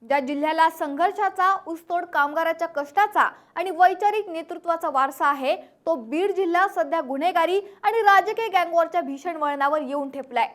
ज्या जिल्ह्याला संघर्षाचा, ऊसतोड कामगाराच्या कष्टाचा आणि वैचारिक नेतृत्वाचा वारसा आहे, तो बीड जिल्हा सध्या गुन्हेगारी आणि राजकीय गँगवॉरच्या भीषण वळणावर येऊन ठेपलाय।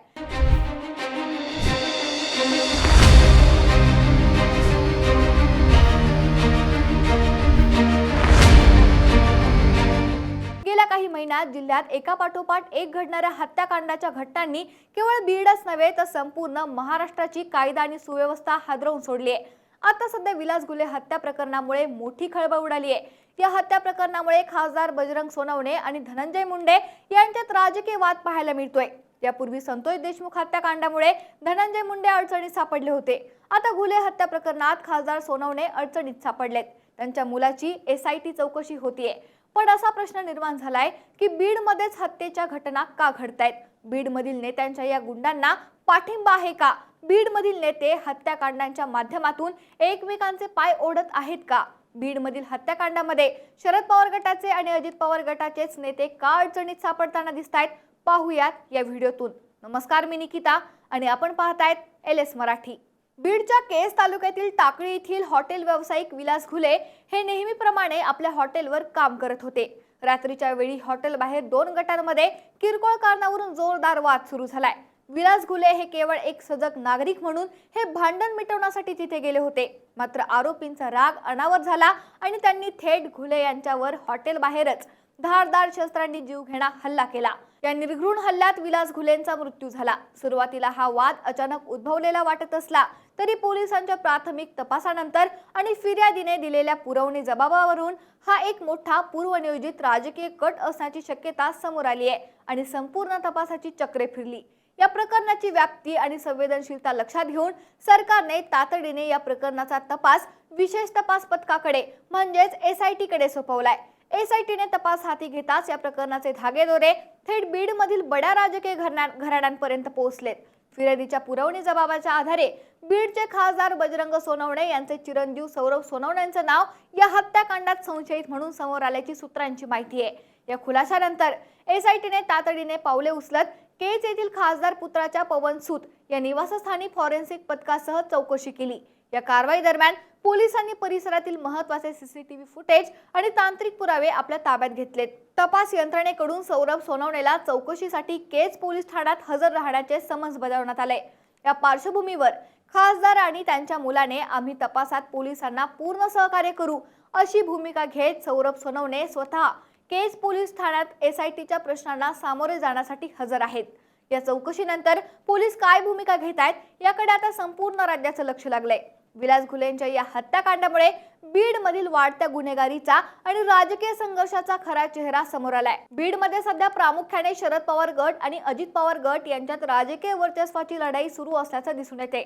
गेल्या काही महिन्यात जिल्ह्यात एकापाठोपाठ एक घडणाऱ्या हत्याकांडाच्या घटनांनी केवळ बीडच नव्हे तर संपूर्ण महाराष्ट्राची कायदा आणि सुव्यवस्था हादरवून सोडली आहे। आता सध्या विलास घुले हत्या प्रकरणामुळे मोठी खळबळ उडाली आहे। या हत्या प्रकरणामुळे खासदार बजरंग सोनवणे आणि धनंजय मुंडे यांच्यात राजकीय वाद पाहायला मिळतोय। यापूर्वी संतोष देशमुख हत्याकांडामुळे धनंजय मुंडे अडचणीत सापडले होते। आता घुले हत्या प्रकरणात खासदार सोनवणे अडचणीत सापडलेत। त्यांच्या मुलाची SIT चौकशी होतीये। पण असा प्रश्न निर्माण झालाय की बीड मध्येच हत्येच्या घटना का घडतायत? बीड मधील नेत्यांच्या या गुंडांना पाठिंबा आहे का? बीड मधील नेते हत्याकांडांच्या माध्यमातून एकमेकांचे पाय ओढत आहेत का? बीड मधील हत्याकांडामध्ये शरद पवार गटाचे आणि अजित पवार गटाचेच नेते का अडचणीत सापडताना दिसतायत? पाहूयात या व्हिडिओतून। नमस्कार, मी निकिता आणि आपण पाहतायत LS मराठी। बीडच्या केस तालुक्यातील टाकळी येथील हॉटेल व्यावसायिक विलास घुले हे नेहमीप्रमाणे आपल्या हॉटेलवर काम करत होते। रात्रीच्या वेळी हॉटेल बाहेर दोन गटांमध्ये किरकोळ कारणावरून जोरदार वाद सुरू झालाय। विलास घुले हे केवळ एक सजग नागरिक म्हणून हे भांडण मिटवण्यासाठी तिथे गेले होते। मात्र आरोपींचा राग अनावर झाला आणि त्यांनी थेट घुले यांच्यावर हॉटेल बाहेरच धारदार शस्त्रांनी जीवघेणा हल्ला केला। या निर्घृण हल्ल्यात विलास घुलेंचा मृत्यू झाला। सुरुवातीला हा वाद अचानक उद्भवलेला वाटत असला तरी पोलिसांच्या प्राथमिक तपासानंतर आणि फिर्यादीने दिलेल्या पुरवणी जबाबावरून हा एक मोठा पूर्वनियोजित राजकीय कट असण्याची शक्यता समोर आली आहे आणि संपूर्ण तपासाची चक्रे फिरली। या प्रकरणाची व्याप्ती आणि संवेदनशीलता लक्षात घेऊन सरकारने तातडीने या प्रकरणाचा तपास विशेष तपास पथकाकडे म्हणजेच SIT कडे सोपवलाय। SIT ने तपास हाती घेताच या प्रकरणाचे धागेदोरे थेट बीड मधील बड्या राजकीय घराण्यांपर्यंत पोहोचलेत। फिर्यादीच्या पुरवणी जबाबाच्या आधारे बीडचे खासदार बजरंग सोनवणे यांचे चिरंजीव सौरभ सोनवणेंचे नाव या हत्याकांडात संशयित म्हणून समोर आल्याची सूत्रांची माहिती आहे। या खुलाशानंतर SIT ने तातडीने पावले उचलत केज येथील खासदार पुत्राच्या पवन सूत या निवासस्थानी फॉरेन्सिक पथकासह चौकशी केली। या कारवाई दरम्यान पोलिसांनी परिसरातील महत्त्वाचे CCTV फुटेज आणि तांत्रिक पुरावे आपल्या ताब्यात घेतलेत। तपास यंत्रणेकडून सौरभ सोनवणेला चौकशीसाठी केज पोलीस ठाण्यात हजर राहण्याचे समन्स बजावण्यात आले। या पार्श्वभूमीवर खासदार आणि त्यांच्या मुलाने आम्ही तपासात पोलिसांना पूर्ण सहकार्य करू अशी भूमिका घेत सौरभ सोनवणे स्वतः केज पोलीस ठाण्यात SITच्या प्रश्नांना सामोरे जाण्यासाठी हजर आहेत। या चौकशीनंतर पोलीस काय भूमिका घेत आहेत याकडे आता संपूर्ण राज्याचं लक्ष लागलंय। विलास घुलेंच्या या हत्याकांडामुळे बीड मधील वाढत्या गुन्हेगारीचा आणि राजकीय संघर्षाचा खरा चेहरा समोर आलाय। बीड मध्ये सध्या प्रामुख्याने शरद पवार गट आणि अजित पवार गट यांच्यात राजकीय वर्चस्वाची लढाई सुरू असल्याचं दिसून येते।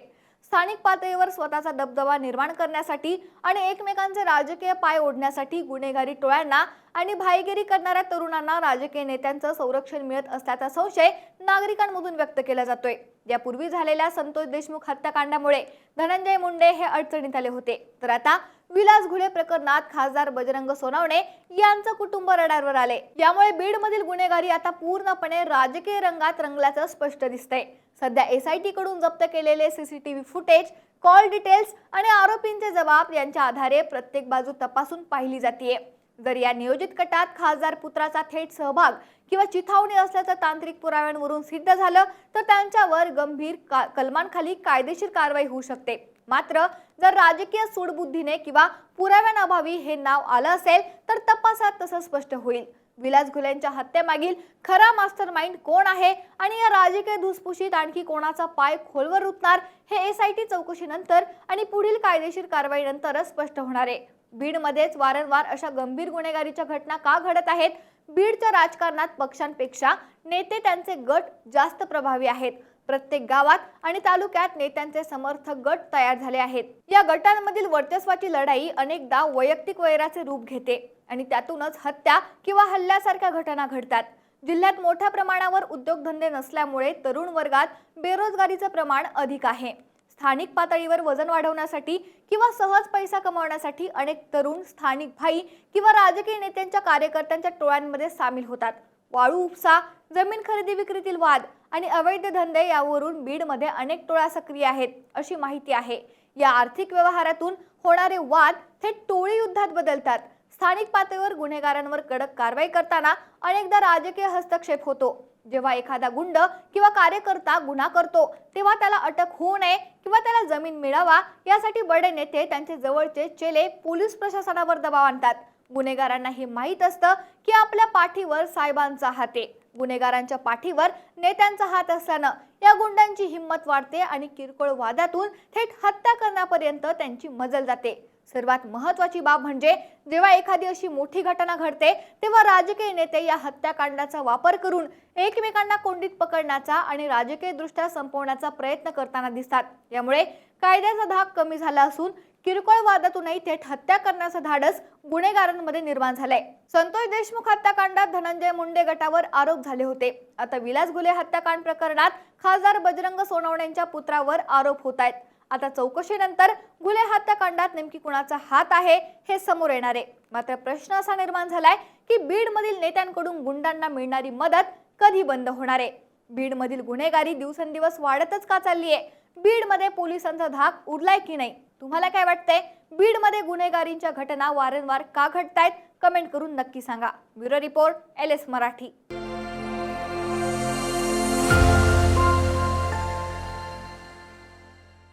स्थानिक पातळीवर स्वतःचा दबदबा निर्माण करण्यासाठी आणि एकमेकांचे राजकीय पाय ओढण्यासाठी गुन्हेगारी टोळ्यांना आणि भाईगिरी करणाऱ्या तरुणांना राजकीय नेत्यांचं संरक्षण मिळत असल्याचा संशय नागरिकांमधून व्यक्त केला जातोय। यापूर्वी झालेल्या संतोष देशमुख हत्याकांडामुळे धनंजय मुंडे हे अडचणीत आले होते, तर आता विलास घुले प्रकरणात खासदार बजरंग सोनवणे यांचं कुटुंब रडारवर आले। यामुळे बीड मधील गुन्हेगारी आता पूर्णपणे राजकीय रंगात रंगल्याचं स्पष्ट दिसतंय। सध्या SIT कडून जप्त केलेले CCTV फुटेज, कॉल डिटेल्स आणि आरोपींचे जबाब यांच्या आधारे प्रत्येक बाजू तपासून पाहिली जाते। जर या नियोजित कटात खासदार पुत्राचा थेट सहभाग किंवा चिथावणी असल्याचं तांत्रिक पुराव्यांवरून सिद्ध झालं तर त्यांच्यावर गंभीर कलमांखाली कायदेशीर कारवाई होऊ शकते। मात्र जर राजकीय सूडबुद्धीने किंवा पुराव्यांअभावी हे नाव आलं असेल तर तपासात तसं स्पष्ट होईल। विलास घुलेंच्या हत्येमागील खरा मास्टरमाइंड कोण आहे आणि या राजकीय धुसफुशीत आणखी कोणाचा पाय खोलवर रुतणार हे SIT चौकशीनंतर आणि पुढील कायदेशीर कारवाईनंतरच स्पष्ट होणार आहे। बीडमध्येच वारंवार अशा गंभीर गुन्हेगारीच्या घटना का घडत आहेत? बीडच्या राजकारणात पक्षांपेक्षा नेते त्यांचे गट जास्त प्रभावी आहेत। प्रत्येक गावात आणि तालुक्यात नेत्यांचे समर्थक गट तयार झाले आहेत। या गटांमधील वर्चस्वाची लढाई अनेकदा वैयक्तिक वैराचे रूप घेते आणि त्यातूनच हत्या किंवा हल्ल्यासारख्या घटना घडतात। जिल्ह्यात मोठ्या प्रमाणावर उद्योगधंदे नसल्यामुळे तरुण वर्गात बेरोजगारीचे प्रमाण अधिक आहे। स्थानिक पातळीवर वजन वाढवण्यासाठी किंवा सहज पैसा कमावण्यासाठी अनेक तरुण स्थानिक भाई किंवा राजकीय नेत्यांच्या कार्यकर्त्यांच्या टोळ्यांमध्ये सामील होतात। वाळू उपसा, जमीन खरेदी विक्रीतील वाद आणि अवैध धंदे यावरून बीडमध्ये अनेक टोळ्या सक्रिय आहेत अशी माहिती आहे। या आर्थिक व्यवहारातून होणारे वाद थेट टोळी युद्धात बदलतात. स्थानिक पातळीवर गुन्हेगारांवर कडक कारवाई करताना अनेकदा राजकीय हस्तक्षेप होतो. जेव्हा एखादा गुंड किंवा कार्यकर्ता गुन्हा करतो तेव्हा त्याला अटक होऊ नये किंवा त्याला जमीन मिळावा यासाठी बडे नेते त्यांचे जवळचे चेले पोलीस प्रशासनावर दबाव आणतात. गुन्हेगारांना हे माहीत असतं की आपल्या पाठीवर साहेबांचा हात आहे. गुन्हेगारांच्या पाठीवर नेत्यांचा हात असल्यानं या गुंडांची हिंमत वाढते आणि किरकोळ वादातून थेट हत्या करण्यापर्यंत त्यांची मजल जाते. सर्वात महत्त्वाची बाब म्हणजे जेव्हा एखादी अशी मोठी घटना घडते तेव्हा राजकीय नेते या हत्याकांडाचा वापर करून एकमेकांना कोंडीत पकडण्याचा आणि राजकीय दृष्ट्या संपवण्याचा प्रयत्न करताना दिसतात. यामुळे कायद्याचा धाक कमी झाला असून किरकोळ वादातूनही थेट हत्या करण्याचं धाडस गुन्हेगारांमध्ये निर्माण झालंय. संतोष देशमुख हत्याकांडात धनंजय मुंडे गटावर आरोप झाले होते. आता विलास गुले हत्याकांड प्रकरणात खासदार बजरंग सोनवणेंच्या पुत्रावर आरोप होत आहेत. आता चौकशीनंतर गुले हत्याकांडात नेमकी कुणाचा हात आहे हे समोर येणार आहे. मात्र प्रश्न असा निर्माण झालाय की बीडमधील नेत्यांकडून गुंडांना मिळणारी मदत कधी बंद होणार आहे? बीडमधील गुन्हेगारी दिवसेंदिवस वाढतच का चालली आहे? बीडमध्ये पोलिसांचा धाक उरलाय की नाही? तुम्हाला काय वाटतंय? बीडमध्ये गुन्हेगारींच्या घटना वारंवार का घडतायत? कमेंट करून नक्की सांगा. Bureau report LS Marathi.